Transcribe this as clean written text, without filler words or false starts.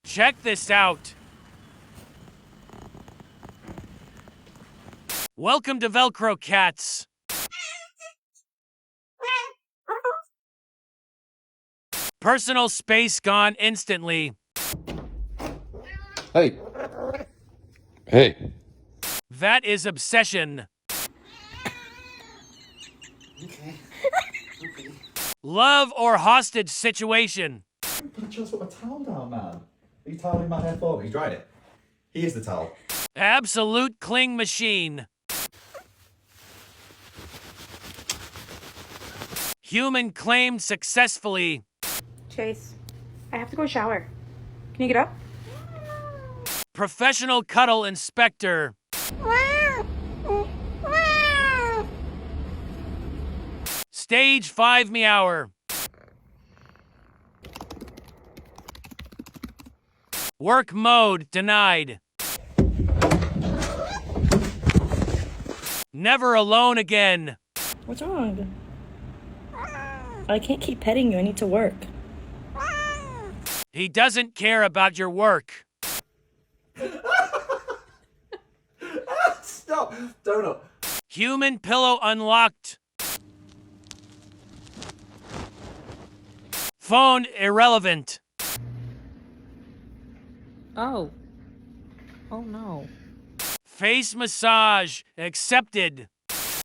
Check this out. Welcome to Velcro, cats. Personal space gone instantly. Hey. Hey. That is obsession. Okay. Love or hostage situation. I just put my towel down, man. Are you toweling my hair for me? You dried it. Here's the towel. Absolute cling machine. Human claimed successfully. Chase, I have to go shower. Can you get up? Professional cuddle inspector. Stage 5 meower. Work mode denied. Never alone again. What's wrong? I can't keep petting you. I need to work. He doesn't care about your work. Stop! Donut. Human pillow unlocked. Phone irrelevant. Oh. Oh no. Face massage accepted.